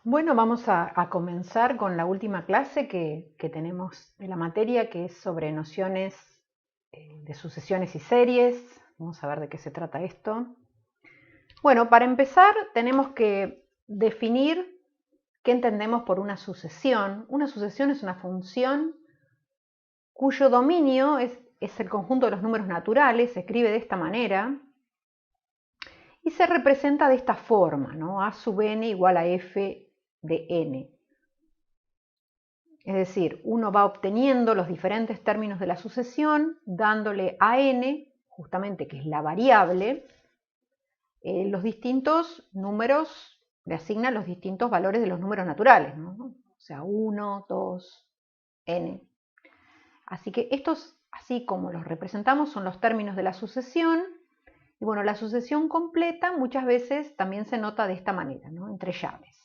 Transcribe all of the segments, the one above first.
Bueno, vamos a comenzar con la última clase que tenemos de la materia, que es sobre nociones de sucesiones y series. Vamos a ver de qué se trata esto. Bueno, para empezar tenemos que definir qué entendemos por una sucesión. Una sucesión es una función cuyo dominio es el conjunto de los números naturales, se escribe de esta manera, y se representa de esta forma, ¿no? A sub n igual a f de n. Es decir, uno va obteniendo los diferentes términos de la sucesión, dándole a n, justamente que es la variable, los distintos números, le asigna los distintos valores de los números naturales, ¿no? O sea, 1, 2, n. Así que estos, así como los representamos, son los términos de la sucesión. Y bueno, la sucesión completa muchas veces también se nota de esta manera, ¿no? Entre llaves.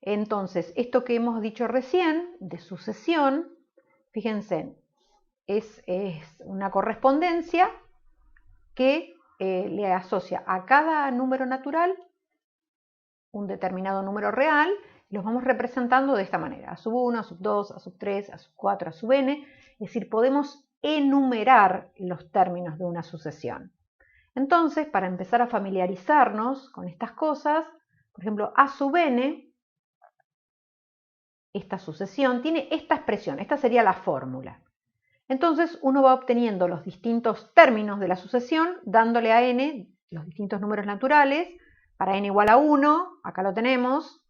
Entonces, esto que hemos dicho recién, de sucesión, fíjense, es una correspondencia que le asocia a cada número natural un determinado número real, y los vamos representando de esta manera, a sub 1, a sub 2, a sub 3, a sub 4, a sub n, es decir, podemos enumerar los términos de una sucesión. Entonces, para empezar a familiarizarnos con estas cosas, por ejemplo, a sub n, esta sucesión, tiene esta expresión, esta sería la fórmula. Entonces uno va obteniendo los distintos términos de la sucesión, dándole a n los distintos números naturales. Para n igual a 1, acá lo tenemos,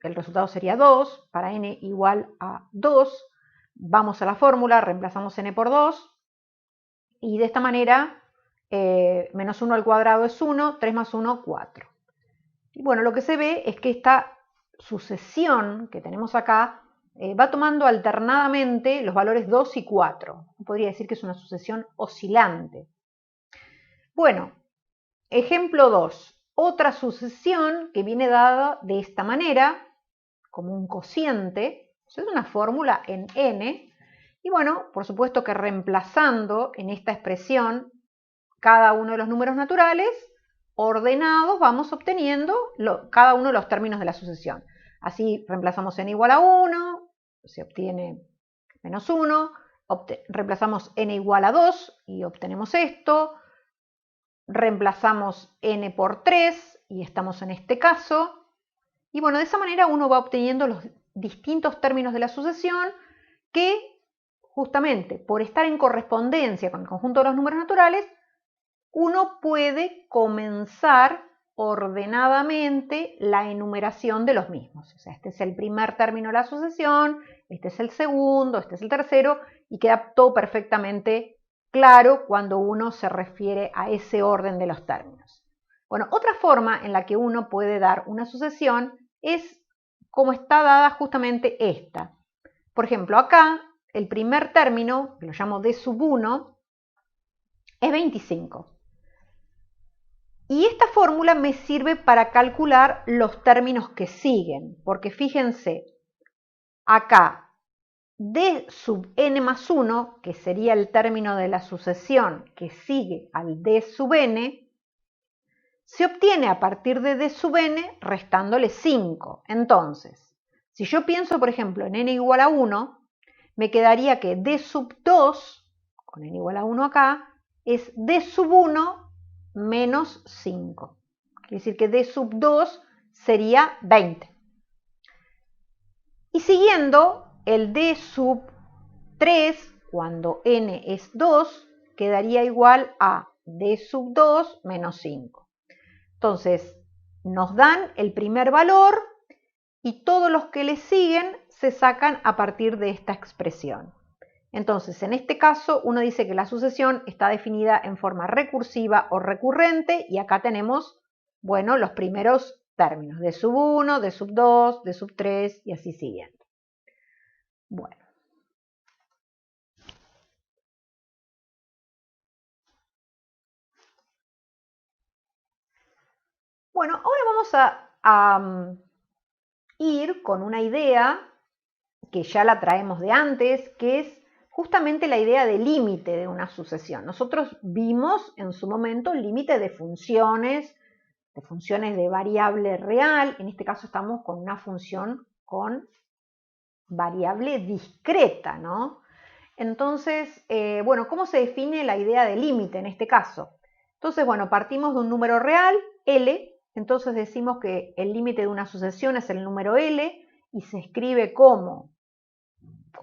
el resultado sería 2. Para n igual a 2, vamos a la fórmula, reemplazamos n por 2, y de esta manera, menos 1 al cuadrado es 1, 3 más 1, 4. Y bueno, lo que se ve es que esta sucesión que tenemos acá va tomando alternadamente los valores 2 y 4. Podría decir que es una sucesión oscilante. Bueno, ejemplo 2. Otra sucesión que viene dada de esta manera, como un cociente, es una fórmula en n, y bueno, por supuesto que reemplazando en esta expresión cada uno de los números naturales, ordenados, vamos obteniendo cada uno de los términos de la sucesión. Así reemplazamos n igual a 1, se obtiene menos 1, reemplazamos n igual a 2 y obtenemos esto, reemplazamos n por 3 y estamos en este caso, y bueno, de esa manera uno va obteniendo los distintos términos de la sucesión que justamente por estar en correspondencia con el conjunto de los números naturales, uno puede comenzar ordenadamente la enumeración de los mismos. O sea, este es el primer término de la sucesión, este es el segundo, este es el tercero, y queda todo perfectamente claro cuando uno se refiere a ese orden de los términos. Bueno, otra forma en la que uno puede dar una sucesión es como está dada justamente esta. Por ejemplo, acá el primer término, que lo llamo d sub 1, es 25. Y esta fórmula me sirve para calcular los términos que siguen, porque fíjense, acá d sub n más 1, que sería el término de la sucesión que sigue al d sub n, se obtiene a partir de d sub n restándole 5. Entonces, si yo pienso, por ejemplo, en n igual a 1, me quedaría que d sub 2, con n igual a 1 acá, es d sub 1 menos 5. Quiere decir que d sub 2 sería 20. Y siguiendo, el d sub 3, cuando n es 2, quedaría igual a d sub 2 menos 5. Entonces, nos dan el primer valor y todos los que le siguen se sacan a partir de esta expresión. Entonces, en este caso, uno dice que la sucesión está definida en forma recursiva o recurrente, y acá tenemos, bueno, los primeros términos, d sub 1, d sub 2, d sub 3 y así siguiendo. Bueno. Bueno, ahora vamos a ir con una idea que ya la traemos de antes, que es justamente la idea de límite de una sucesión. Nosotros vimos en su momento el límite de funciones de funciones de variable real. En este caso estamos con una función con variable discreta, ¿no? Entonces, bueno, ¿cómo se define la idea de límite en este caso? Entonces, bueno, partimos de un número real, L, entonces decimos que el límite de una sucesión es el número L y se escribe como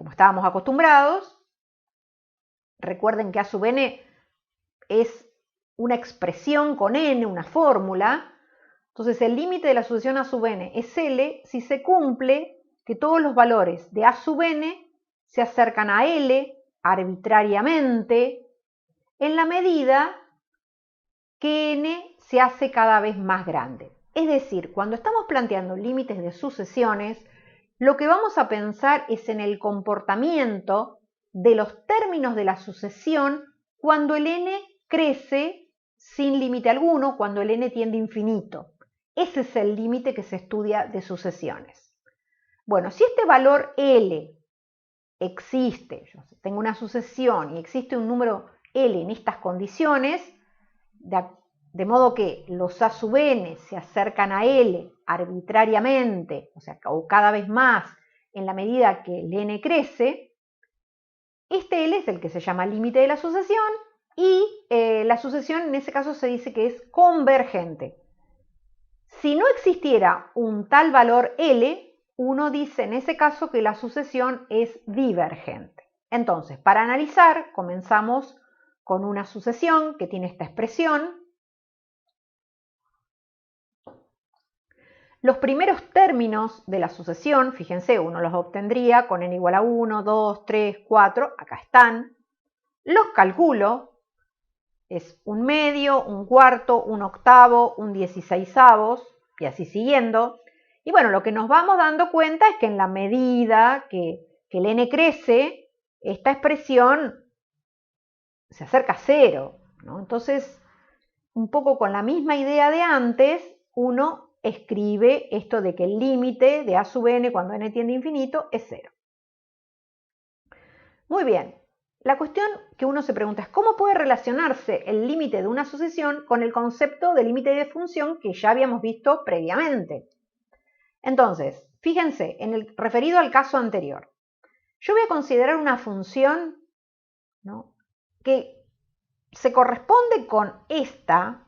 estábamos acostumbrados. Recuerden que A sub n es una expresión con n, una fórmula. Entonces, el límite de la sucesión A sub n es L si se cumple que todos los valores de A sub n se acercan a L arbitrariamente en la medida que n se hace cada vez más grande. Es decir, cuando estamos planteando límites de sucesiones, lo que vamos a pensar es en el comportamiento de los términos de la sucesión cuando el n crece sin límite alguno, cuando el n tiende a infinito. Ese es el límite que se estudia de sucesiones. Bueno, si este valor L existe, yo tengo una sucesión y existe un número L en estas condiciones, de modo que los A sub n se acercan a L arbitrariamente, o cada vez más en la medida que el n crece, este L es el que se llama límite de la sucesión y la sucesión en ese caso se dice que es convergente. Si no existiera un tal valor L, uno dice en ese caso que la sucesión es divergente. Entonces, para analizar, comenzamos con una sucesión que tiene esta expresión. Los primeros términos de la sucesión, fíjense, uno los obtendría con n igual a 1, 2, 3, 4, acá están. Los calculo, es un medio, un cuarto, un octavo, un 16avos, y así siguiendo. Y bueno, lo que nos vamos dando cuenta es que en la medida que el n crece, esta expresión se acerca a cero, ¿no? Entonces, un poco con la misma idea de antes, uno escribe esto de que el límite de A sub n cuando n tiende a infinito es cero. Muy bien, la cuestión que uno se pregunta es ¿cómo puede relacionarse el límite de una sucesión con el concepto de límite de función que ya habíamos visto previamente? Entonces, fíjense, referido al caso anterior, yo voy a considerar una función, ¿no?, que se corresponde con esta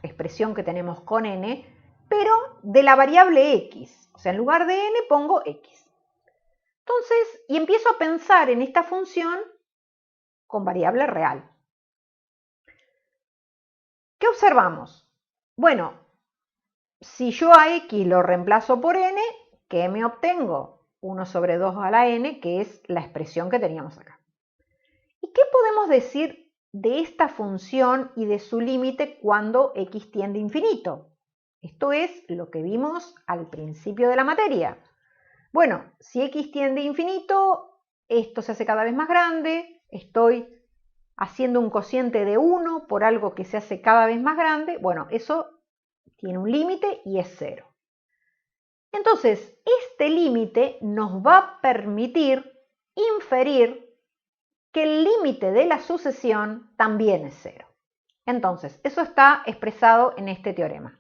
expresión que tenemos con n, pero de la variable x. O sea, en lugar de n pongo x. Entonces, y empiezo a pensar en esta función con variable real. ¿Qué observamos? Bueno, si yo a x lo reemplazo por n, ¿qué me obtengo? 1 sobre 2 a la n, que es la expresión que teníamos acá. ¿Y qué podemos decir de esta función y de su límite cuando x tiende a infinito? Esto es lo que vimos al principio de la materia. Bueno, si x tiende a infinito, esto se hace cada vez más grande, estoy haciendo un cociente de 1 por algo que se hace cada vez más grande, bueno, eso tiene un límite y es 0. Entonces, este límite nos va a permitir inferir que el límite de la sucesión también es 0. Entonces, eso está expresado en este teorema.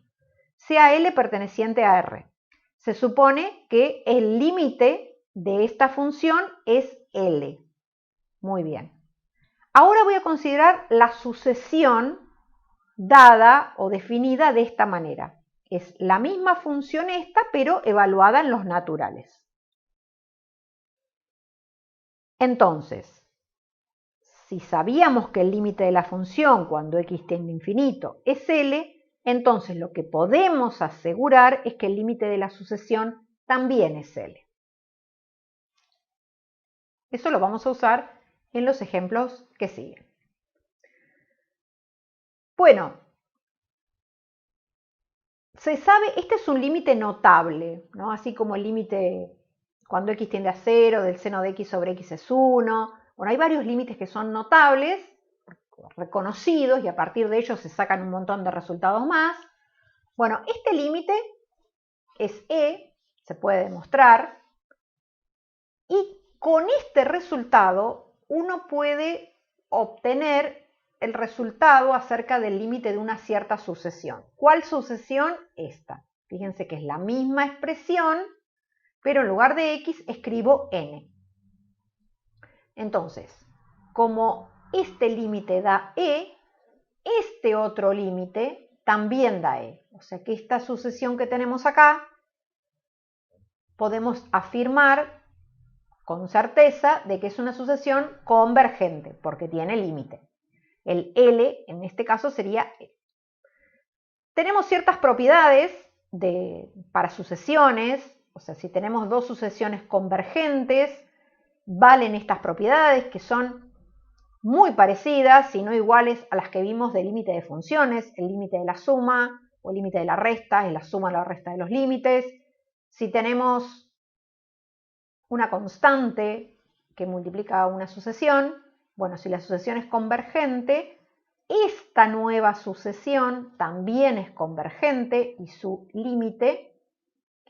Sea L perteneciente a R. Se supone que el límite de esta función es L. Muy bien. Ahora voy a considerar la sucesión dada o definida de esta manera. Es la misma función esta, pero evaluada en los naturales. Entonces, si sabíamos que el límite de la función cuando x tiende a infinito es L, entonces lo que podemos asegurar es que el límite de la sucesión también es L. Eso lo vamos a usar en los ejemplos que siguen. Bueno, se sabe, este es un límite notable, ¿no? Así como el límite cuando x tiende a 0, del seno de x sobre x es 1. Bueno, hay varios límites que son notables, reconocidos, y a partir de ellos se sacan un montón de resultados más. Bueno, este límite es E, se puede demostrar, y con este resultado uno puede obtener el resultado acerca del límite de una cierta sucesión. ¿Cuál sucesión? Esta. Fíjense que es la misma expresión, pero en lugar de x escribo n. Entonces, como este límite da e, este otro límite también da e. O sea que esta sucesión que tenemos acá podemos afirmar con certeza de que es una sucesión convergente, porque tiene límite. El L en este caso sería E. Tenemos ciertas propiedades para sucesiones, o sea, si tenemos dos sucesiones convergentes, valen estas propiedades que son muy parecidas, si no iguales a las que vimos del límite de funciones, el límite de la suma o el límite de la resta, es la suma o la resta de los límites. Si tenemos una constante que multiplica una sucesión, bueno, si la sucesión es convergente, esta nueva sucesión también es convergente y su límite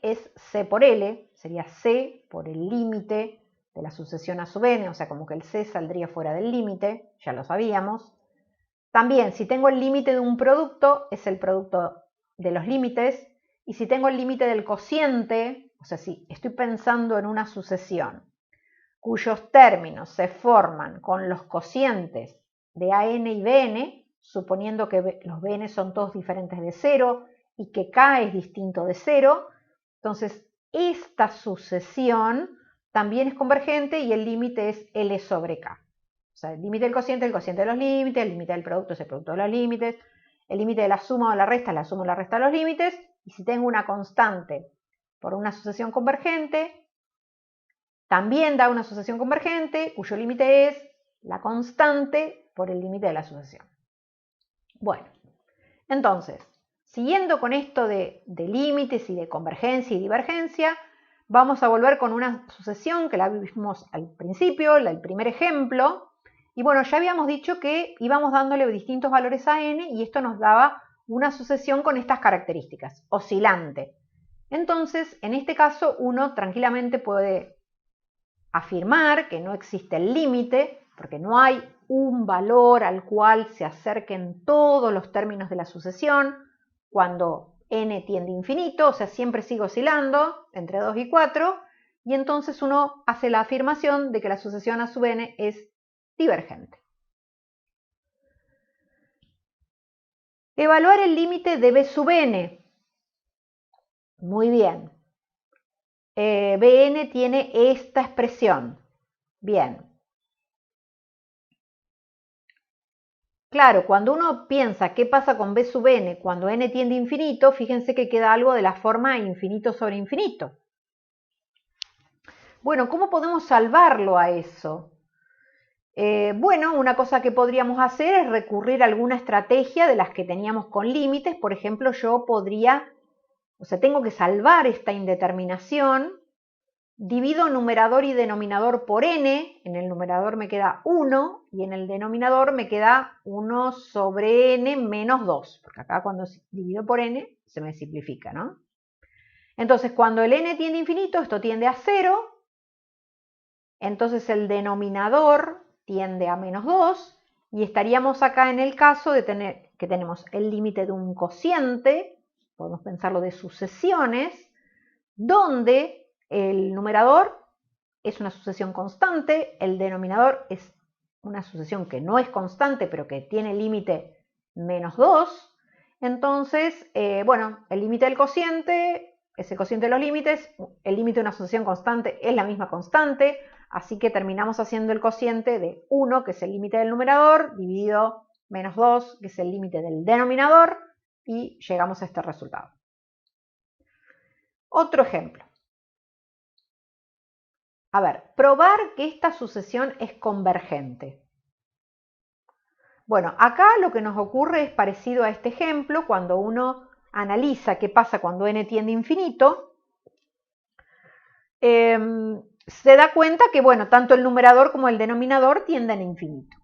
es C por L, sería C por el límite de la sucesión a sub n, o sea, como que el C saldría fuera del límite, ya lo sabíamos. También, si tengo el límite de un producto, es el producto de los límites, y si tengo el límite del cociente, o sea, si estoy pensando en una sucesión cuyos términos se forman con los cocientes de AN y BN, suponiendo que los BN son todos diferentes de 0 y que K es distinto de 0, entonces esta sucesión también es convergente y el límite es L sobre K. O sea, el límite del cociente es el cociente de los límites, el límite del producto es el producto de los límites, el límite de la suma o la resta es la suma o la resta de los límites, y si tengo una constante por una sucesión convergente, también da una sucesión convergente cuyo límite es la constante por el límite de la sucesión. Bueno, entonces, siguiendo con esto de límites y de convergencia y divergencia, vamos a volver con una sucesión que la vimos al principio, el primer ejemplo. Y bueno, ya habíamos dicho que íbamos dándole distintos valores a n y esto nos daba una sucesión con estas características, oscilante. Entonces, en este caso, uno tranquilamente puede afirmar que no existe el límite, porque no hay un valor al cual se acerquen todos los términos de la sucesión cuando n tiende a infinito, o sea, siempre sigue oscilando entre 2 y 4, y entonces uno hace la afirmación de que la sucesión a sub n es divergente. Evaluar el límite de b sub n. Muy bien. Bn tiene esta expresión. Bien. Claro, cuando uno piensa qué pasa con b sub n cuando n tiende a infinito, fíjense que queda algo de la forma infinito sobre infinito. Bueno, ¿cómo podemos salvarlo a eso? Bueno, una cosa que podríamos hacer es recurrir a alguna estrategia de las que teníamos con límites. Por ejemplo, yo podría, o sea, tengo que salvar esta indeterminación. Divido numerador y denominador por n, en el numerador me queda 1 y en el denominador me queda 1 sobre n menos 2, porque acá cuando divido por n se me simplifica, ¿no? Entonces cuando el n tiende a infinito, esto tiende a 0, entonces el denominador tiende a menos 2 y estaríamos acá en el caso de tener que tenemos el límite de un cociente, podemos pensarlo de sucesiones, donde el numerador es una sucesión constante, el denominador es una sucesión que no es constante, pero que tiene límite menos 2. Entonces, bueno, el límite del cociente es el cociente de los límites, el límite de una sucesión constante es la misma constante, así que terminamos haciendo el cociente de 1, que es el límite del numerador, dividido menos 2, que es el límite del denominador, y llegamos a este resultado. Otro ejemplo. A ver, probar que esta sucesión es convergente. Bueno, acá lo que nos ocurre es parecido a este ejemplo, cuando uno analiza qué pasa cuando n tiende a infinito, se da cuenta que, bueno, tanto el numerador como el denominador tienden a infinito.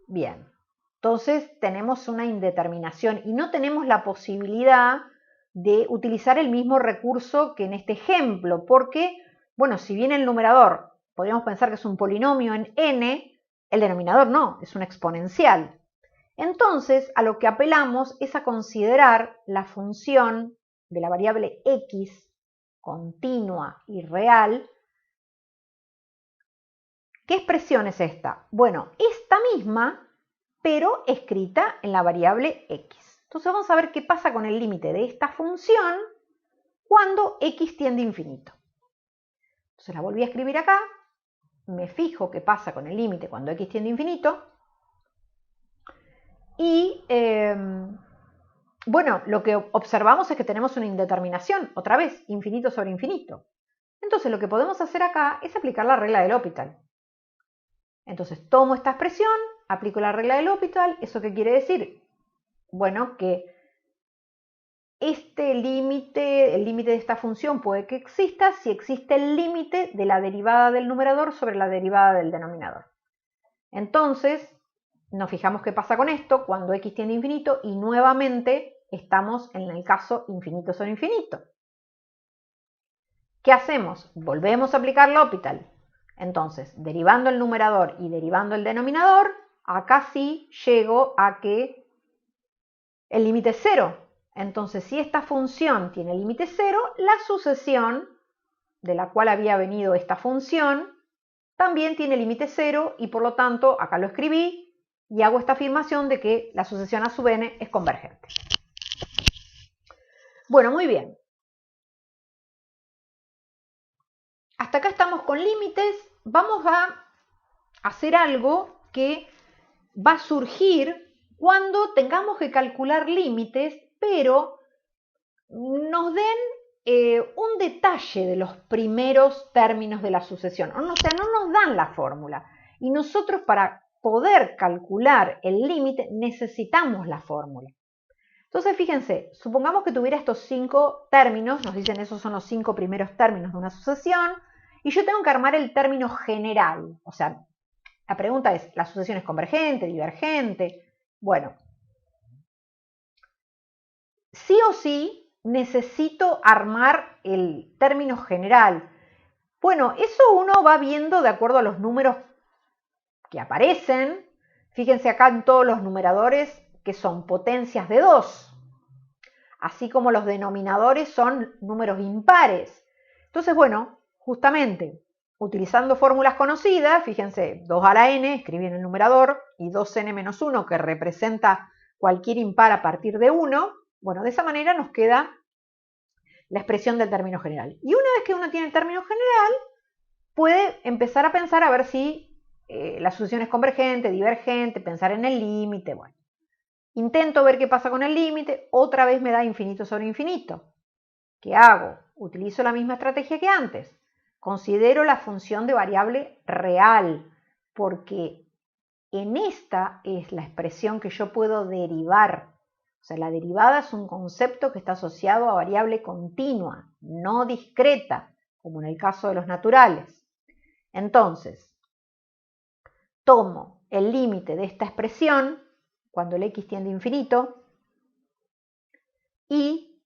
Bien, entonces tenemos una indeterminación y no tenemos la posibilidad de utilizar el mismo recurso que en este ejemplo, porque bueno, si bien el numerador podríamos pensar que es un polinomio en n, el denominador no, es una exponencial. Entonces, a lo que apelamos es a considerar la función de la variable x continua y real. ¿Qué expresión es esta? Bueno, esta misma, pero escrita en la variable x. Entonces vamos a ver qué pasa con el límite de esta función cuando x tiende a infinito. Entonces la volví a escribir acá, me fijo qué pasa con el límite cuando x tiende a infinito y bueno, lo que observamos es que tenemos una indeterminación, otra vez, infinito sobre infinito. Entonces lo que podemos hacer acá es aplicar la regla del L'Hopital. Entonces tomo esta expresión, aplico la regla del L'Hopital. ¿Eso qué quiere decir? Bueno, que este límite, el límite de esta función puede que exista si existe el límite de la derivada del numerador sobre la derivada del denominador. Entonces, nos fijamos qué pasa con esto cuando x tiende a infinito y nuevamente estamos en el caso infinito sobre infinito. ¿Qué hacemos? Volvemos a aplicar L'Hopital. Entonces, derivando el numerador y derivando el denominador, acá sí llego a que el límite es 0. Entonces, si esta función tiene límite 0, la sucesión de la cual había venido esta función también tiene límite 0 y por lo tanto, acá lo escribí y hago esta afirmación de que la sucesión a sub n es convergente. Bueno, muy bien. Hasta acá estamos con límites. Vamos a hacer algo que va a surgir cuando tengamos que calcular límites, pero nos den un detalle de los primeros términos de la sucesión. O sea, no nos dan la fórmula. Y nosotros para poder calcular el límite necesitamos la fórmula. Entonces, fíjense, supongamos que tuviera estos 5 términos, nos dicen esos son los 5 primeros términos de una sucesión, y yo tengo que armar el término general. O sea, la pregunta es, ¿la sucesión es convergente, divergente? Bueno, sí o sí necesito armar el término general. Bueno, eso uno va viendo de acuerdo a los números que aparecen. Fíjense acá en todos los numeradores que son potencias de 2, así como los denominadores son números impares. Entonces, bueno, justamente utilizando fórmulas conocidas, fíjense, 2 a la n, escribí en el numerador, y 2n menos 1, que representa cualquier impar a partir de 1, bueno, de esa manera nos queda la expresión del término general. Y una vez que uno tiene el término general, puede empezar a pensar a ver si la sucesión es convergente, divergente, pensar en el límite, bueno. Intento ver qué pasa con el límite, otra vez me da infinito sobre infinito. ¿Qué hago? Utilizo la misma estrategia que antes. Considero la función de variable real, porque en esta es la expresión que yo puedo derivar. O sea, la derivada es un concepto que está asociado a variable continua, no discreta, como en el caso de los naturales. Entonces, tomo el límite de esta expresión, cuando el x tiende a infinito, y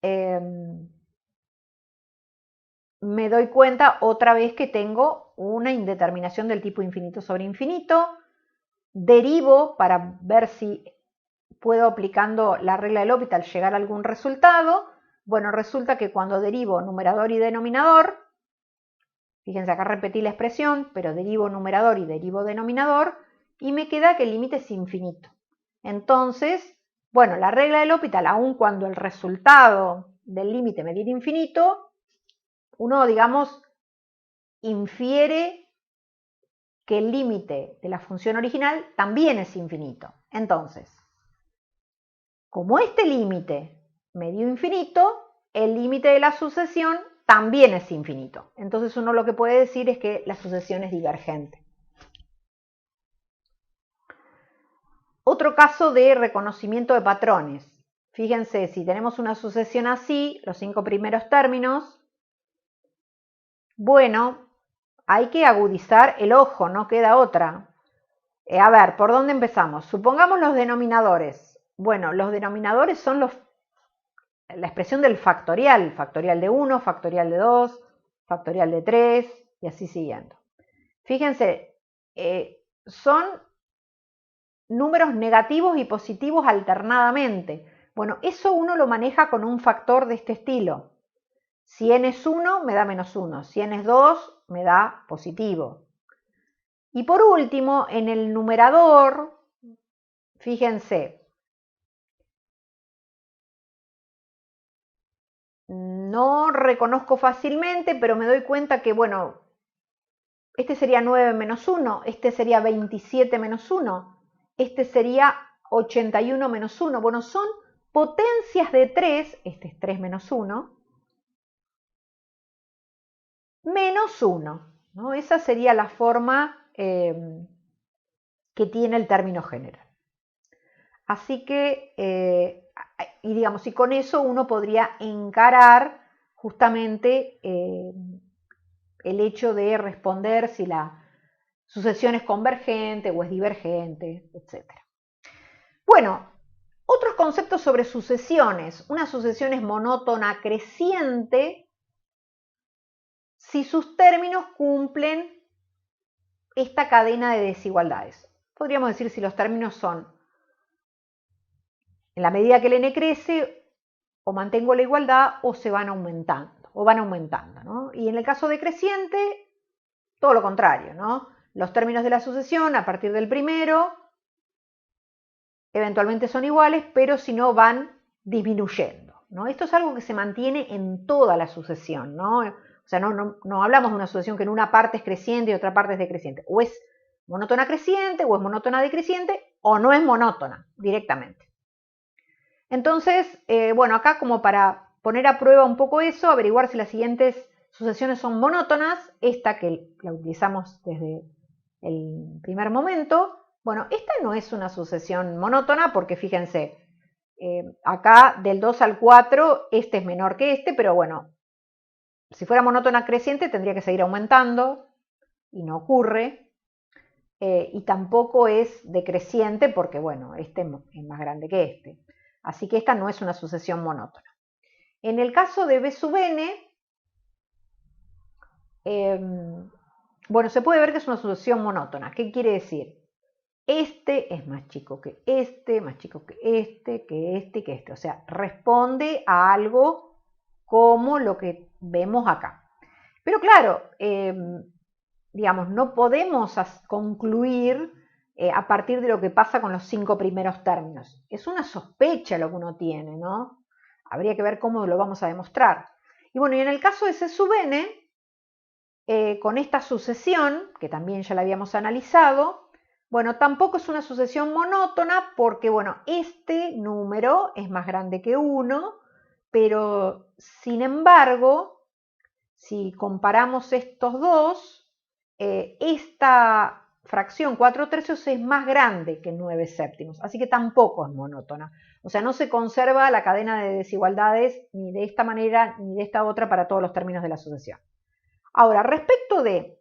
me doy cuenta otra vez que tengo una indeterminación del tipo infinito sobre infinito, derivo para ver si puedo, aplicando la regla del L'Hopital, llegar a algún resultado. Bueno, resulta que cuando derivo numerador y denominador, fíjense acá repetí la expresión, pero derivo numerador y derivo denominador, y me queda que el límite es infinito. Entonces, bueno, la regla del L'Hopital, aun cuando el resultado del límite me diera infinito, uno, digamos, infiere que el límite de la función original también es infinito. Entonces, como este límite me dio infinito, el límite de la sucesión también es infinito. Entonces uno lo que puede decir es que la sucesión es divergente. Otro caso de reconocimiento de patrones. Fíjense, si tenemos una sucesión así, los 5 primeros términos, bueno, hay que agudizar el ojo, no queda otra. A ver, ¿por dónde empezamos? Supongamos los denominadores. Bueno, los denominadores son la expresión del factorial de 1, factorial de 2, factorial de 3 y así siguiendo. Fíjense, son números negativos y positivos alternadamente. Bueno, eso uno lo maneja con un factor de este estilo. Si n es 1, me da -1. Si n es 2, me da positivo. Y por último, en el numerador, fíjense, no reconozco fácilmente, pero me doy cuenta que, bueno, este sería 9 menos 1, este sería 27 menos 1, este sería 81 menos 1. Bueno, son potencias de 3, este es 3 menos 1, menos 1, ¿no? Esa sería la forma que tiene el término general. Así que, y digamos, y con eso uno podría encarar justamente el hecho de responder si la sucesión es convergente o es divergente, etc. Bueno, otros conceptos sobre sucesiones. Una sucesión es monótona creciente si sus términos cumplen esta cadena de desigualdades. Podríamos decir si los términos son, en la medida que el n crece, o mantengo la igualdad o se van aumentando, ¿no? Y en el caso decreciente, todo lo contrario, ¿no? Los términos de la sucesión a partir del primero eventualmente son iguales, pero si no van disminuyendo, ¿no? Esto es algo que se mantiene en toda la sucesión, ¿no? O sea, no hablamos de una sucesión que en una parte es creciente y otra parte es decreciente. O es monótona creciente, o es monótona decreciente, o no es monótona directamente. Entonces, bueno, acá como para poner a prueba un poco eso, averiguar si las siguientes sucesiones son monótonas, esta que la utilizamos desde el primer momento, bueno, esta no es una sucesión monótona porque fíjense, acá del 2 al 4, este es menor que este, pero bueno, si fuera monótona creciente tendría que seguir aumentando y no ocurre, y tampoco es decreciente porque, bueno, este es más grande que este. Así que esta no es una sucesión monótona. En el caso de B sub n, bueno, se puede ver que es una sucesión monótona. ¿Qué quiere decir? Este es más chico que este, más chico que este, que este, que este. O sea, responde a algo como lo que vemos acá. Pero claro, digamos, no podemos concluir a partir de lo que pasa con los 5 primeros términos. Es una sospecha lo que uno tiene, ¿no? Habría que ver cómo lo vamos a demostrar. Y bueno, y en el caso de C sub n, con esta sucesión, que también ya la habíamos analizado, bueno, tampoco es una sucesión monótona porque, bueno, este número es más grande que 1, pero sin embargo, si comparamos estos dos, esta fracción 4/3 es más grande que 9/7, así que tampoco es monótona. O sea, no se conserva la cadena de desigualdades ni de esta manera ni de esta otra para todos los términos de la sucesión. Ahora, respecto de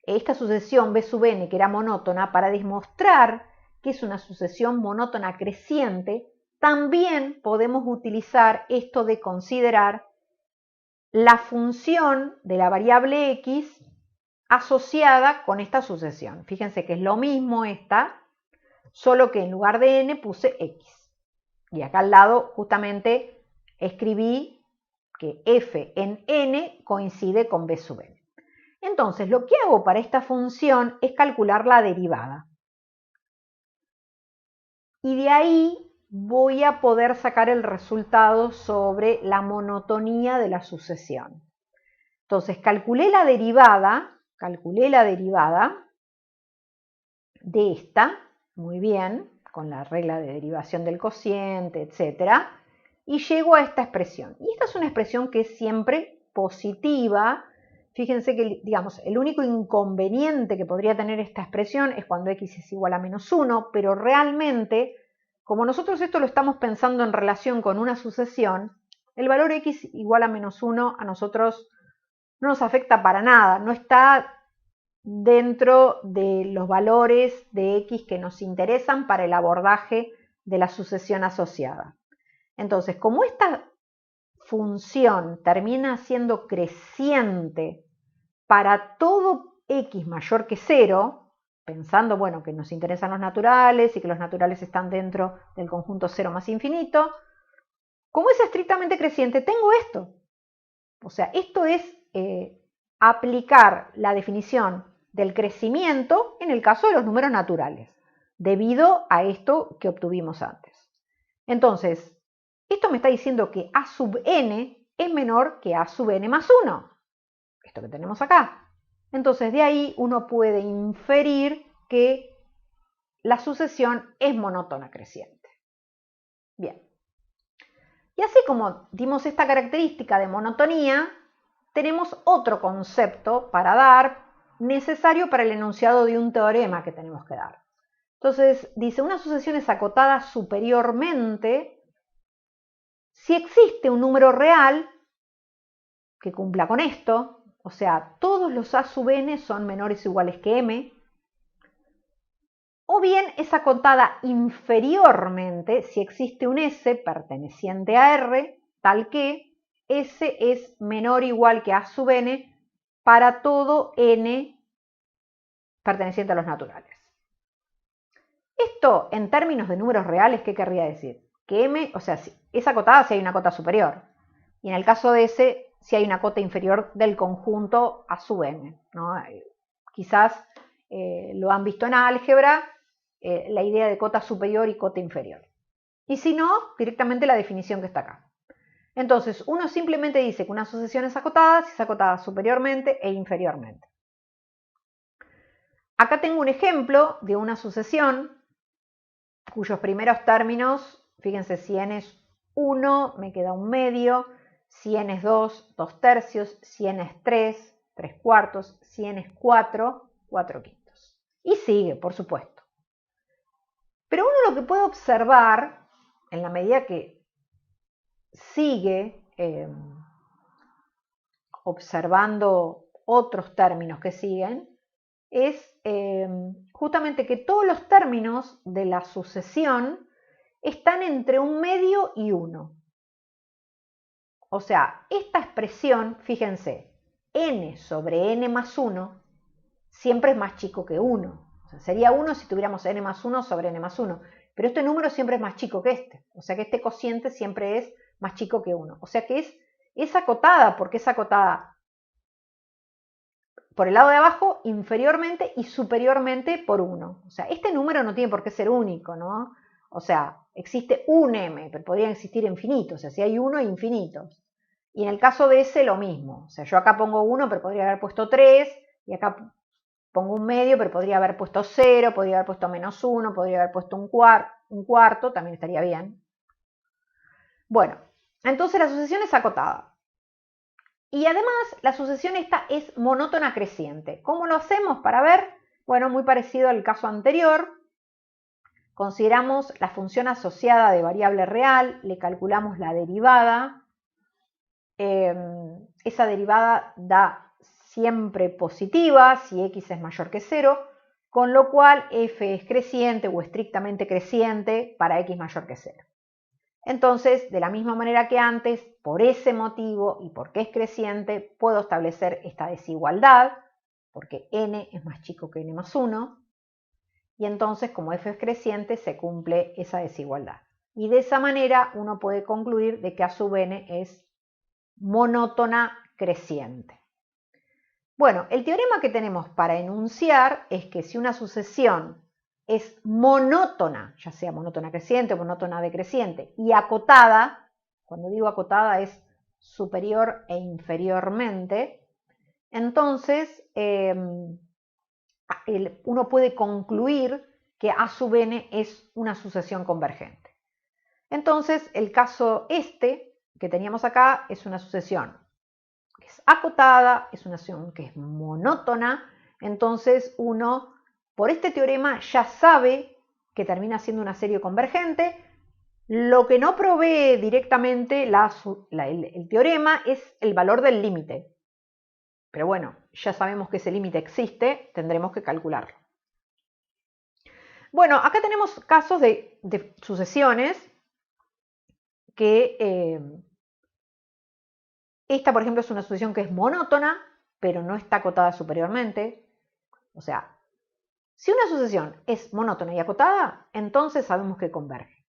esta sucesión B sub n que era monótona, para demostrar que es una sucesión monótona creciente, también podemos utilizar esto de considerar la función de la variable x asociada con esta sucesión. Fíjense que es lo mismo esta, solo que en lugar de n puse x. Y acá al lado justamente escribí que f en n coincide con b sub n. Entonces, lo que hago para esta función es calcular la derivada. Y de ahí voy a poder sacar el resultado sobre la monotonía de la sucesión. Entonces, calculé la derivada de esta, muy bien, con la regla de derivación del cociente, etc. Y llego a esta expresión. Y esta es una expresión que es siempre positiva. Fíjense que, digamos, el único inconveniente que podría tener esta expresión es cuando x es igual a -1, pero realmente, como nosotros esto lo estamos pensando en relación con una sucesión, el valor x igual a -1 a nosotros no nos afecta para nada, no está dentro de los valores de x que nos interesan para el abordaje de la sucesión asociada. Entonces, como esta función termina siendo creciente para todo x mayor que 0, pensando, bueno, que nos interesan los naturales y que los naturales están dentro del conjunto 0 más infinito, como es estrictamente creciente, tengo esto. O sea, esto es aplicar la definición del crecimiento en el caso de los números naturales, debido a esto que obtuvimos antes. Entonces, esto me está diciendo que a sub n es menor que a sub n más 1. Esto que tenemos acá. Entonces, de ahí uno puede inferir que la sucesión es monótona creciente. Bien. Y así como dimos esta característica de monotonía, tenemos otro concepto para dar necesario para el enunciado de un teorema que tenemos que dar. Entonces, dice, una sucesión es acotada superiormente si existe un número real que cumpla con esto, o sea, todos los a sub n son menores o iguales que m, o bien es acotada inferiormente si existe un s perteneciente a R, tal que S es menor o igual que a sub n para todo n perteneciente a los naturales. Esto, en términos de números reales, ¿qué querría decir? Que m, o sea, es acotada si hay una cota superior, y en el caso de S, si hay una cota inferior del conjunto a sub n, ¿no? Quizás lo han visto en álgebra, la idea de cota superior y cota inferior. Y si no, directamente la definición que está acá. Entonces, uno simplemente dice que una sucesión es acotada si es acotada superiormente e inferiormente. Acá tengo un ejemplo de una sucesión cuyos primeros términos, fíjense, si n es 1, me queda un medio, si n es 2, 2 tercios, si n es 3, 3 cuartos, si n es 4, 4 quintos. Y sigue, por supuesto. Pero uno lo que puede observar, en la medida que sigue observando otros términos que siguen, es justamente que todos los términos de la sucesión están entre un medio y 1. O sea, esta expresión, fíjense, n sobre n más 1 siempre es más chico que 1. O sea, sería 1 si tuviéramos n más 1 sobre n más 1. Pero este número siempre es más chico que este. O sea que este cociente siempre es más chico que 1. O sea que es acotada, porque es acotada por el lado de abajo inferiormente y superiormente por 1. O sea, este número no tiene por qué ser único, ¿no? O sea, existe un m, pero podrían existir infinitos. O sea, si hay 1, hay infinitos. Y en el caso de ese, lo mismo. O sea, yo acá pongo 1, pero podría haber puesto 3, y acá pongo un medio, pero podría haber puesto 0, podría haber puesto menos 1, podría haber puesto un cuarto, también estaría bien. Bueno, entonces la sucesión es acotada. Y además la sucesión esta es monótona creciente. ¿Cómo lo hacemos para ver? Bueno, muy parecido al caso anterior. Consideramos la función asociada de variable real, le calculamos la derivada. Esa derivada da siempre positiva si x es mayor que 0, con lo cual f es creciente o estrictamente creciente para x mayor que 0. Entonces, de la misma manera que antes, por ese motivo y porque es creciente, puedo establecer esta desigualdad, porque n es más chico que n más 1, y entonces, como f es creciente, se cumple esa desigualdad. Y de esa manera uno puede concluir de que a sub n es monótona creciente. Bueno, el teorema que tenemos para enunciar es que si una sucesión es monótona, ya sea monótona creciente o monótona decreciente, y acotada, cuando digo acotada es superior e inferiormente, entonces uno puede concluir que a sub n es una sucesión convergente. Entonces, el caso que teníamos acá es una sucesión que es acotada, es una sucesión que es monótona, entonces uno, por este teorema, ya sabe que termina siendo una serie convergente. Lo que no provee directamente el teorema es el valor del límite. Pero bueno, ya sabemos que ese límite existe, tendremos que calcularlo. Bueno, acá tenemos casos de sucesiones que esta, por ejemplo, es una sucesión que es monótona, pero no está acotada superiormente. O sea, Si una sucesión es monótona y acotada, entonces sabemos que converge.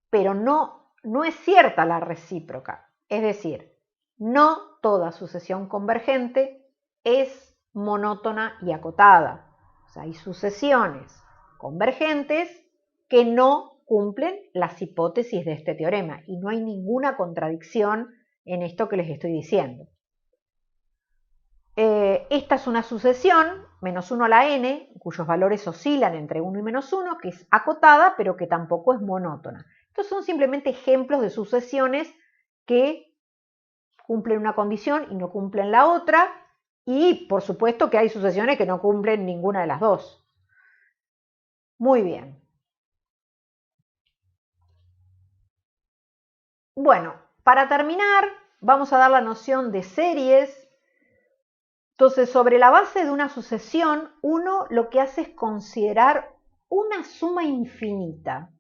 Pero no es cierta la recíproca. Es decir, no toda sucesión convergente es monótona y acotada. O sea, hay sucesiones convergentes que no cumplen las hipótesis de este teorema y no hay ninguna contradicción en esto que les estoy diciendo. Esta es una sucesión, menos 1 a la n, cuyos valores oscilan entre 1 y menos 1, que es acotada, pero que tampoco es monótona. Estos son simplemente ejemplos de sucesiones que cumplen una condición y no cumplen la otra, y por supuesto que hay sucesiones que no cumplen ninguna de las dos. Muy bien. Bueno, para terminar, vamos a dar la noción de series. Entonces, sobre la base de una sucesión, uno lo que hace es considerar una suma infinita.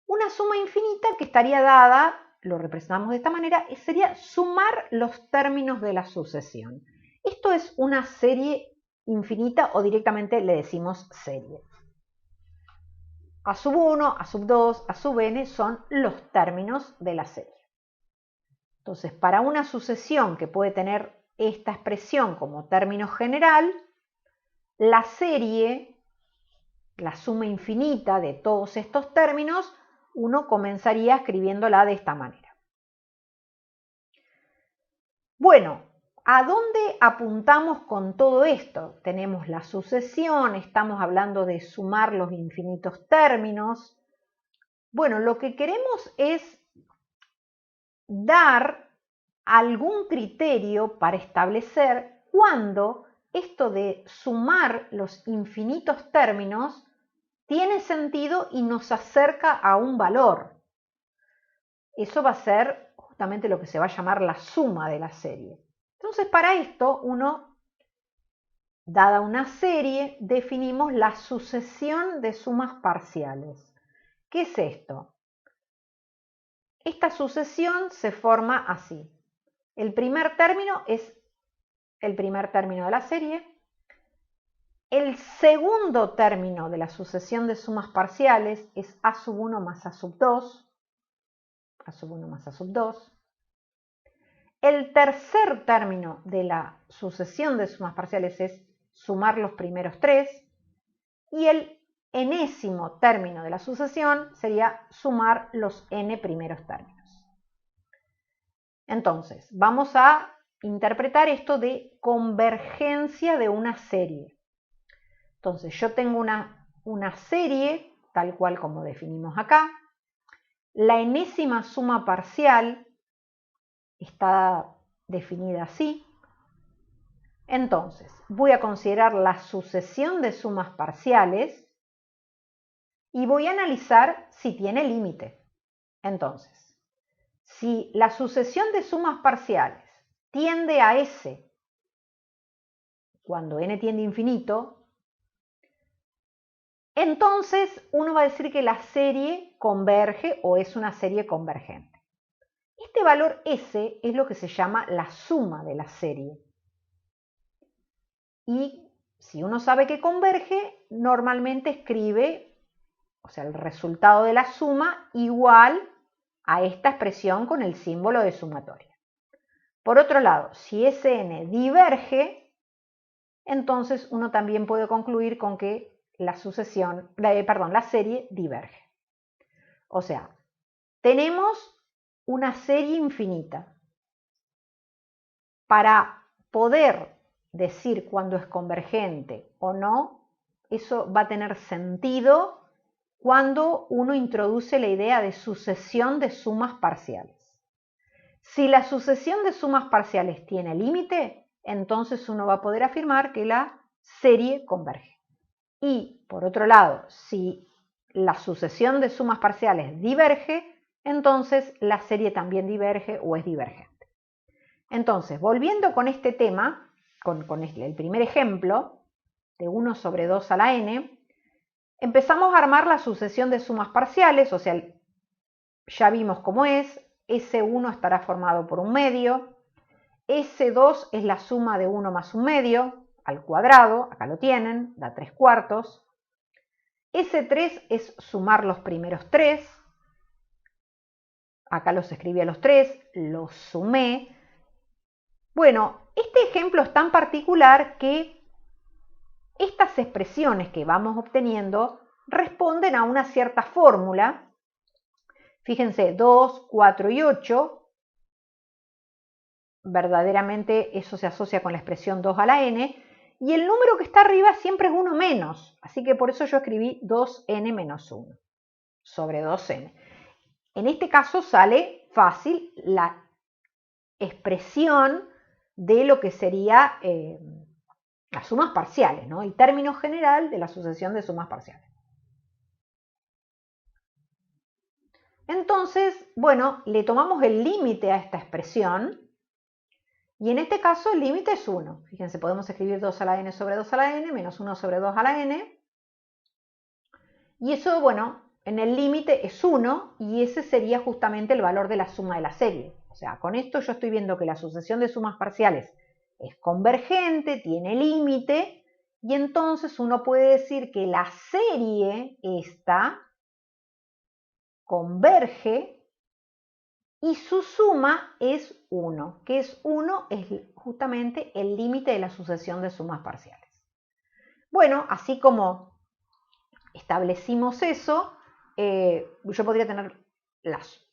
Una suma infinita que estaría dada, lo representamos de esta manera, sería sumar los términos de la sucesión. Esto es una serie infinita o directamente le decimos serie. A sub 1, a sub 2, a sub n son los términos de la serie. Entonces, para una sucesión que puede tener esta expresión como término general, la serie, la suma infinita de todos estos términos, uno comenzaría escribiéndola de esta manera. Bueno, ¿a dónde apuntamos con todo esto? Tenemos la sucesión, estamos hablando de sumar los infinitos términos. Bueno, lo que queremos es dar algún criterio para establecer cuándo esto de sumar los infinitos términos tiene sentido y nos acerca a un valor. Eso va a ser justamente lo que se va a llamar la suma de la serie. Entonces, para esto, dada una serie, definimos la sucesión de sumas parciales. ¿Qué es esto? Esta sucesión se forma así. El primer término es el primer término de la serie. El segundo término de la sucesión de sumas parciales es a sub 1 más a sub 2. A sub 1 más a sub 2. El tercer término de la sucesión de sumas parciales es sumar los primeros tres. Y el enésimo término de la sucesión sería sumar los n primeros términos. Entonces, vamos a interpretar esto de convergencia de una serie. Entonces, yo tengo una serie, tal cual como definimos acá. La enésima suma parcial está definida así. Entonces, voy a considerar la sucesión de sumas parciales y voy a analizar si tiene límite. Entonces, si la sucesión de sumas parciales tiende a S cuando n tiende a infinito, entonces uno va a decir que la serie converge o es una serie convergente. Este valor S es lo que se llama la suma de la serie. Y si uno sabe que converge, normalmente escribe, o sea, el resultado de la suma igual a esta expresión con el símbolo de sumatoria. Por otro lado, si Sn diverge, entonces uno también puede concluir con que la serie diverge. O sea, tenemos una serie infinita. Para poder decir cuándo es convergente o no, eso va a tener sentido cuando uno introduce la idea de sucesión de sumas parciales. Si la sucesión de sumas parciales tiene límite, entonces uno va a poder afirmar que la serie converge. Y, por otro lado, si la sucesión de sumas parciales diverge, entonces la serie también diverge o es divergente. Entonces, volviendo con este tema, con el primer ejemplo, de 1 sobre 2 a la n, empezamos a armar la sucesión de sumas parciales, o sea, ya vimos cómo es. S1 estará formado por un medio, S2 es la suma de 1 más un medio, al cuadrado, acá lo tienen, da 3/4. Ese 3 es sumar los primeros 3. Acá los escribí a los 3, los sumé. Bueno, este ejemplo es tan particular que estas expresiones que vamos obteniendo responden a una cierta fórmula. Fíjense, 2, 4 y 8. Verdaderamente eso se asocia con la expresión 2 a la n. Y el número que está arriba siempre es 1 menos. Así que por eso yo escribí 2n menos 1 sobre 2n. En este caso sale fácil la expresión de lo que sería las sumas parciales, ¿no? El término general de la sucesión de sumas parciales. Entonces, bueno, le tomamos el límite a esta expresión y en este caso el límite es 1. Fíjense, podemos escribir 2 a la n sobre 2 a la n menos 1 sobre 2 a la n. Y eso, bueno, en el límite es 1 y ese sería justamente el valor de la suma de la serie. O sea, con esto yo estoy viendo que la sucesión de sumas parciales es convergente, tiene límite, y entonces uno puede decir que la serie esta converge y su suma es 1, que es 1 es justamente el límite de la sucesión de sumas parciales. Bueno, así como establecimos eso, yo podría tener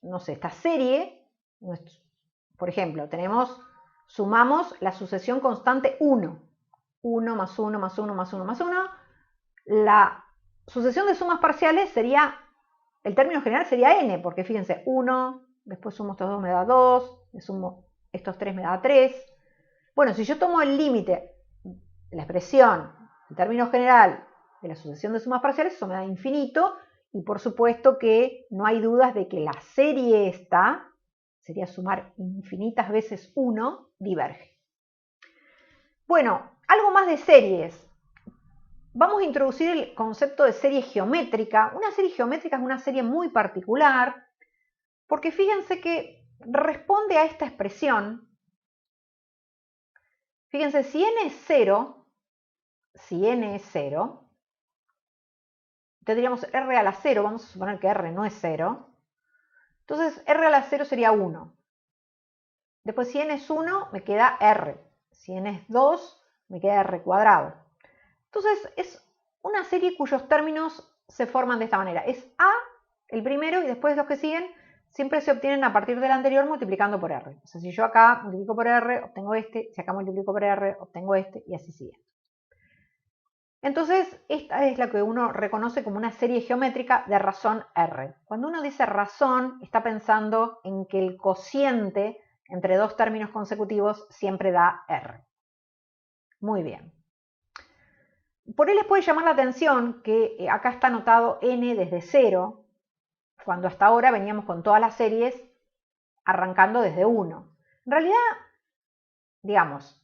no sé, esta serie, por ejemplo, sumamos la sucesión constante 1, 1 más 1 más 1 más 1 más 1, la sucesión de sumas parciales sería, el término general sería n, porque fíjense, 1, después sumo estos 2 me da 2, le sumo estos 3 me da 3. Bueno, si yo tomo el límite, la expresión, el término general de la sucesión de sumas parciales, eso me da infinito, y por supuesto que no hay dudas de que la serie esta, sería sumar infinitas veces 1, diverge. Bueno, algo más de series. Vamos a introducir el concepto de serie geométrica. Una serie geométrica es una serie muy particular, porque fíjense que responde a esta expresión. Fíjense, si n es 0, tendríamos r a la 0, vamos a suponer que r no es 0. Entonces r a la 0 sería 1. Después si n es 1, me queda r. Si n es 2, me queda r cuadrado. Entonces es una serie cuyos términos se forman de esta manera. Es a el primero y después los que siguen siempre se obtienen a partir del anterior multiplicando por r. O sea, si yo acá multiplico por r, obtengo este. Si acá multiplico por r, obtengo este y así sigue. Entonces, esta es la que uno reconoce como una serie geométrica de razón R. Cuando uno dice razón, está pensando en que el cociente entre dos términos consecutivos siempre da R. Muy bien. Por ahí les puede llamar la atención que acá está anotado n desde 0, cuando hasta ahora veníamos con todas las series arrancando desde 1. En realidad, digamos,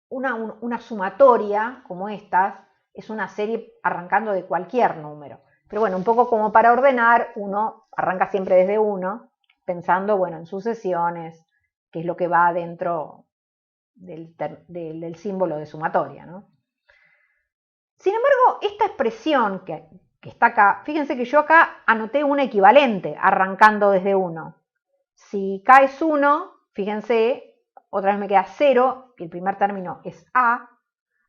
una sumatoria como estas es una serie arrancando de cualquier número. Pero bueno, un poco como para ordenar, uno arranca siempre desde 1, pensando, bueno, en sucesiones, que es lo que va dentro del símbolo de sumatoria, ¿no? Sin embargo, esta expresión que está acá, fíjense que yo acá anoté un equivalente arrancando desde 1. Si k es 1, fíjense, otra vez me queda 0, y el primer término es a.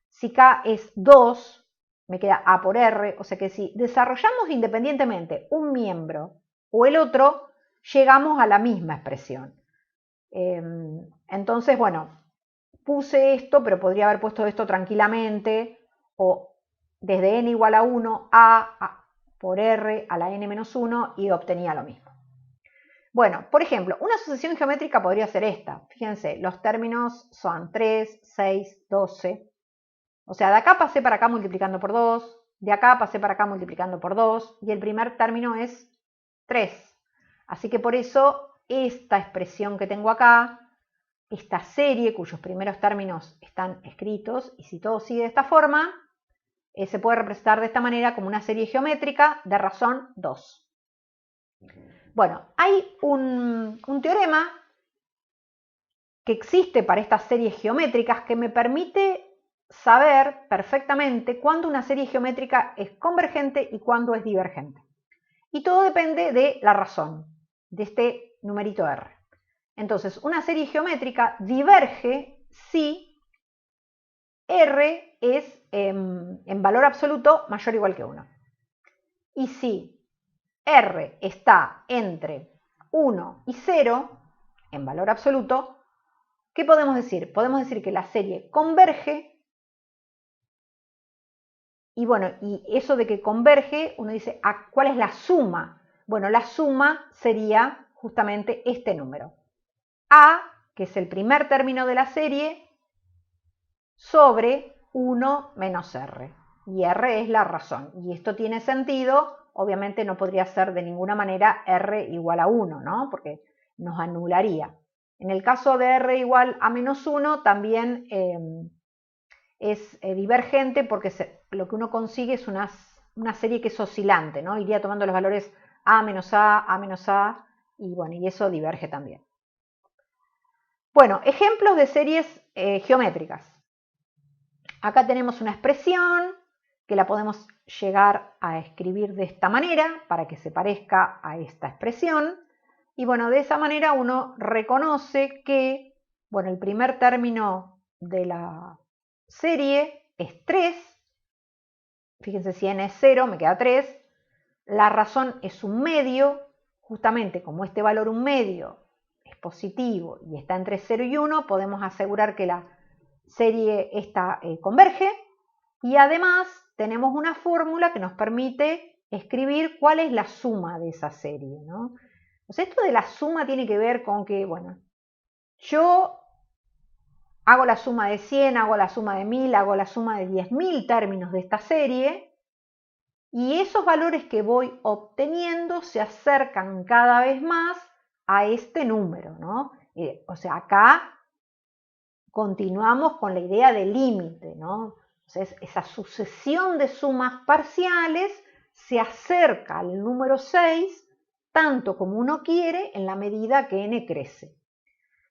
Si k es 2, me queda a por r. O sea que si desarrollamos independientemente un miembro o el otro, llegamos a la misma expresión. Entonces, bueno, puse esto, pero podría haber puesto esto tranquilamente, o desde n igual a 1, a por r a la n menos 1, y obtenía lo mismo. Bueno, por ejemplo, una sucesión geométrica podría ser esta. Fíjense, los términos son 3, 6, 12. O sea, de acá pasé para acá multiplicando por 2, de acá pasé para acá multiplicando por 2, y el primer término es 3. Así que por eso esta expresión que tengo acá, esta serie cuyos primeros términos están escritos, y si todo sigue de esta forma, se puede representar de esta manera como una serie geométrica de razón 2. Bueno, hay un teorema que existe para estas series geométricas que me permite saber perfectamente cuándo una serie geométrica es convergente y cuándo es divergente. Y todo depende de la razón, de este numerito R. Entonces, una serie geométrica diverge si R es en valor absoluto mayor o igual que 1. Y si R está entre 1 y 0, en valor absoluto, ¿qué podemos decir? Podemos decir que la serie converge. Y bueno, y eso de que converge, uno dice, ¿cuál es la suma? Bueno, la suma sería justamente este número. A, que es el primer término de la serie, sobre 1 menos R. Y R es la razón. Y esto tiene sentido, obviamente no podría ser de ninguna manera R igual a 1, ¿no? Porque nos anularía. En el caso de R igual a menos 1, también es divergente porque lo que uno consigue es una serie que es oscilante, ¿no? Iría tomando los valores A menos A, y bueno, y eso diverge también. Bueno, ejemplos de series geométricas. Acá tenemos una expresión que la podemos llegar a escribir de esta manera para que se parezca a esta expresión. Y bueno, de esa manera uno reconoce que, bueno, el primer término de la serie es 3. Fíjense, si n es 0, me queda 3. La razón es un medio. Justamente como este valor un medio es positivo y está entre 0 y 1, podemos asegurar que la serie esta converge. Y además tenemos una fórmula que nos permite escribir cuál es la suma de esa serie, ¿no? O sea, esto de la suma tiene que ver con que, bueno, yo hago la suma de 100, hago la suma de 1000, hago la suma de 10.000 términos de esta serie, y esos valores que voy obteniendo se acercan cada vez más a este número, ¿no? O sea, acá continuamos con la idea de límite, ¿no? Entonces, esa sucesión de sumas parciales se acerca al número 6 tanto como uno quiere en la medida que n crece.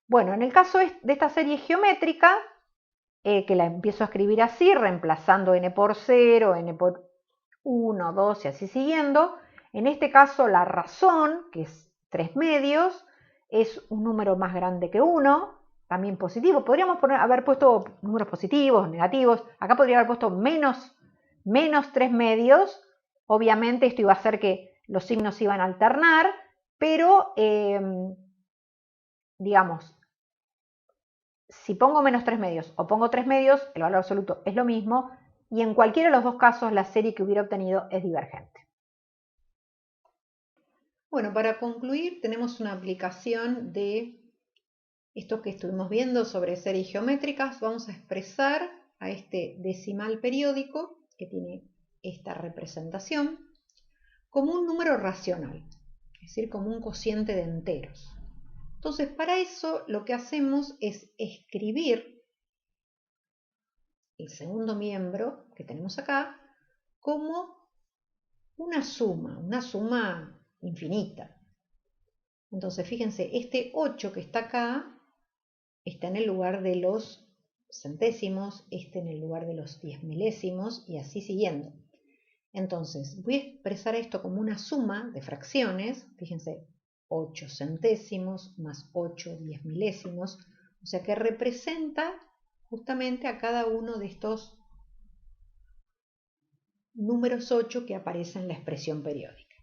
Bueno, en el caso de esta serie geométrica, que la empiezo a escribir así, reemplazando n por 0, n por 1, 2 y así siguiendo, en este caso la razón, que es 3 medios, es un número más grande que 1, también positivo. Podríamos haber puesto números positivos, negativos. Acá podría haber puesto menos 3 medios. Obviamente esto iba a hacer que los signos se iban a alternar, pero digamos, si pongo menos 3 medios o pongo 3 medios, el valor absoluto es lo mismo, y en cualquiera de los dos casos la serie que hubiera obtenido es divergente. Bueno, para concluir tenemos una aplicación de esto que estuvimos viendo sobre series geométricas. Vamos a expresar a este decimal periódico que tiene esta representación como un número racional, es decir, como un cociente de enteros. Entonces, para eso lo que hacemos es escribir el segundo miembro que tenemos acá como una suma infinita. Entonces, fíjense, este 8 que está acá está en el lugar de los centésimos, este en el lugar de los 10 milésimos y así siguiendo. Entonces, voy a expresar esto como una suma de fracciones, fíjense, 8 centésimos más 8 10 milésimos, o sea que representa justamente a cada uno de estos números 8 que aparecen en la expresión periódica.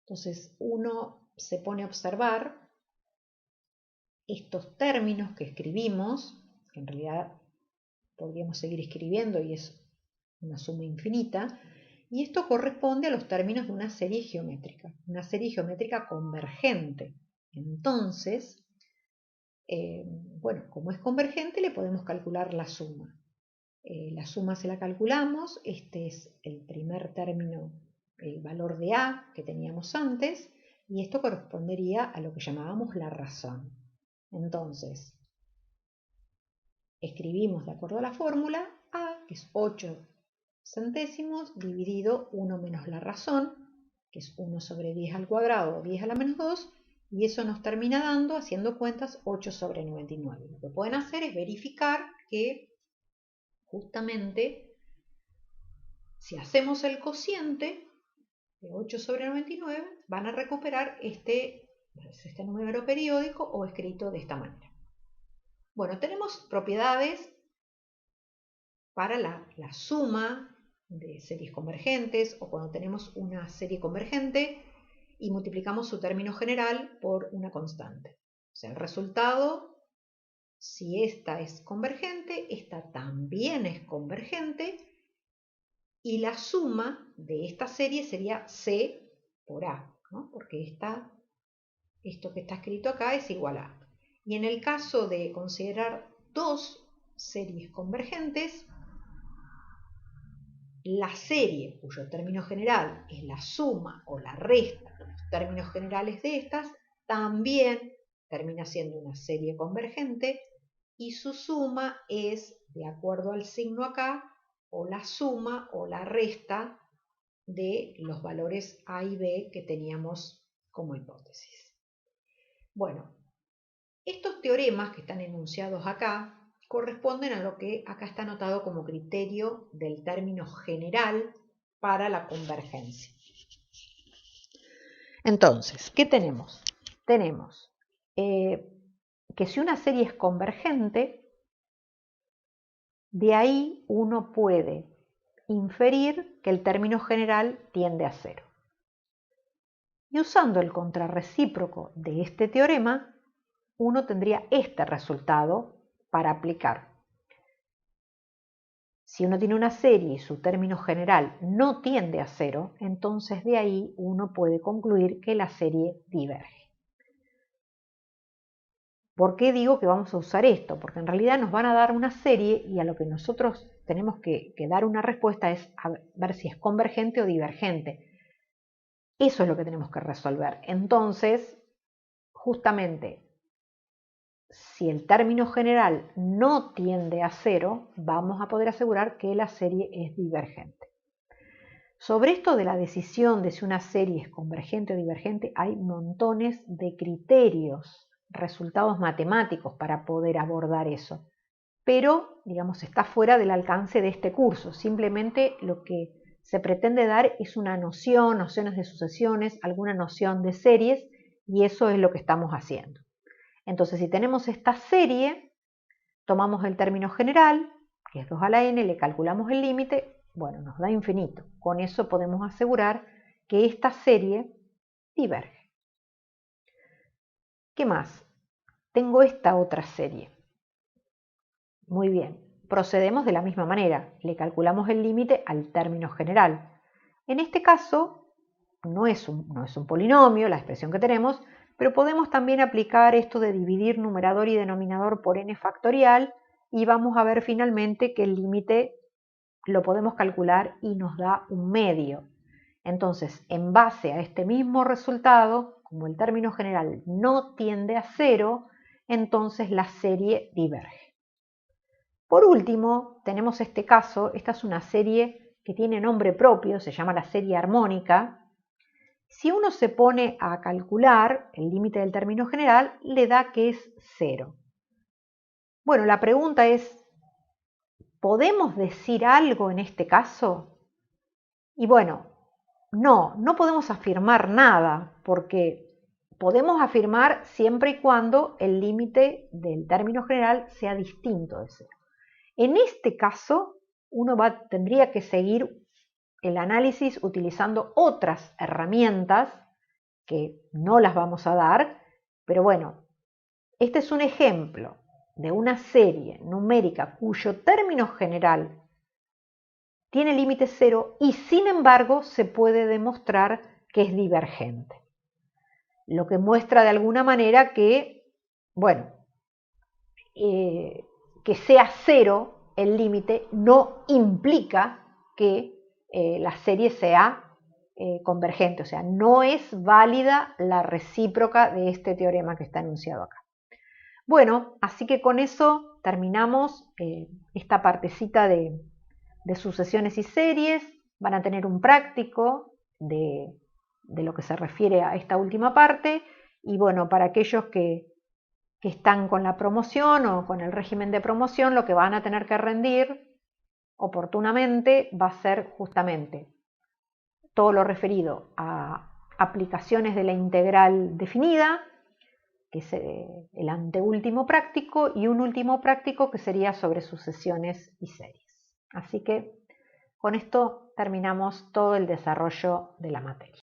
Entonces, uno se pone a observar estos términos que escribimos, que en realidad podríamos seguir escribiendo y es una suma infinita, y esto corresponde a los términos de una serie geométrica convergente. Entonces, bueno, como es convergente, le podemos calcular la suma. La suma se la calculamos, este es el primer término, el valor de A que teníamos antes, y esto correspondería a lo que llamábamos la razón. Entonces, escribimos de acuerdo a la fórmula A, que es 8 centésimos, dividido 1 menos la razón, que es 1 sobre 10 al cuadrado, o 10 a la menos 2, y eso nos termina dando, haciendo cuentas, 8 sobre 99. Lo que pueden hacer es verificar que justamente, si hacemos el cociente de 8 sobre 99, van a recuperar este número periódico o escrito de esta manera. Bueno, tenemos propiedades para la suma de series convergentes, o cuando tenemos una serie convergente y multiplicamos su término general por una constante. O sea, el resultado, si esta es convergente, esta también es convergente, y la suma de esta serie sería C por A, ¿no? Porque esto que está escrito acá es igual a. Y en el caso de considerar dos series convergentes, la serie cuyo término general es la suma o la resta de los términos generales de estas, también termina siendo una serie convergente y su suma es, de acuerdo al signo acá, o la suma o la resta de los valores A y B que teníamos como hipótesis. Bueno, estos teoremas que están enunciados acá corresponden a lo que acá está anotado como criterio del término general para la convergencia. Entonces, ¿qué tenemos? Tenemos que si una serie es convergente, de ahí uno puede inferir que el término general tiende a cero. Y usando el contrarrecíproco de este teorema, uno tendría este resultado para aplicar. Si uno tiene una serie y su término general no tiende a cero, entonces de ahí uno puede concluir que la serie diverge. ¿Por qué digo que vamos a usar esto? Porque en realidad nos van a dar una serie y a lo que nosotros tenemos que dar una respuesta es a ver si es convergente o divergente. Eso es lo que tenemos que resolver. Entonces, justamente, si el término general no tiende a cero, vamos a poder asegurar que la serie es divergente. Sobre esto de la decisión de si una serie es convergente o divergente, hay montones de criterios, resultados matemáticos para poder abordar eso. Pero, digamos, está fuera del alcance de este curso. Simplemente lo que se pretende dar es una noción, nociones de sucesiones, alguna noción de series, y eso es lo que estamos haciendo. Entonces, si tenemos esta serie, tomamos el término general, que es 2 a la n, le calculamos el límite, bueno, nos da infinito. Con eso podemos asegurar que esta serie diverge. ¿Qué más? Tengo esta otra serie. Muy bien, procedemos de la misma manera, le calculamos el límite al término general. En este caso, no es un polinomio la expresión que tenemos, pero podemos también aplicar esto de dividir numerador y denominador por n factorial y vamos a ver finalmente que el límite lo podemos calcular y nos da un medio. Entonces, en base a este mismo resultado, como el término general no tiende a cero, entonces la serie diverge. Por último, tenemos este caso, esta es una serie que tiene nombre propio, se llama la serie armónica. Si uno se pone a calcular el límite del término general, le da que es 0. Bueno, la pregunta es, ¿podemos decir algo en este caso? Y bueno, no podemos afirmar nada, porque podemos afirmar siempre y cuando el límite del término general sea distinto de 0. En este caso, uno tendría que seguir el análisis utilizando otras herramientas que no las vamos a dar, pero bueno, este es un ejemplo de una serie numérica cuyo término general tiene límite 0 y sin embargo se puede demostrar que es divergente. Lo que muestra de alguna manera que, bueno, que sea 0 el límite no implica que la serie sea convergente, o sea, no es válida la recíproca de este teorema que está enunciado acá. Bueno, así que con eso terminamos esta partecita de sucesiones y series. Van a tener un práctico de lo que se refiere a esta última parte, y bueno, para aquellos que están con la promoción o con el régimen de promoción, lo que van a tener que rendir oportunamente va a ser justamente todo lo referido a aplicaciones de la integral definida, que es el anteúltimo práctico, y un último práctico que sería sobre sucesiones y series. Así que con esto terminamos todo el desarrollo de la materia.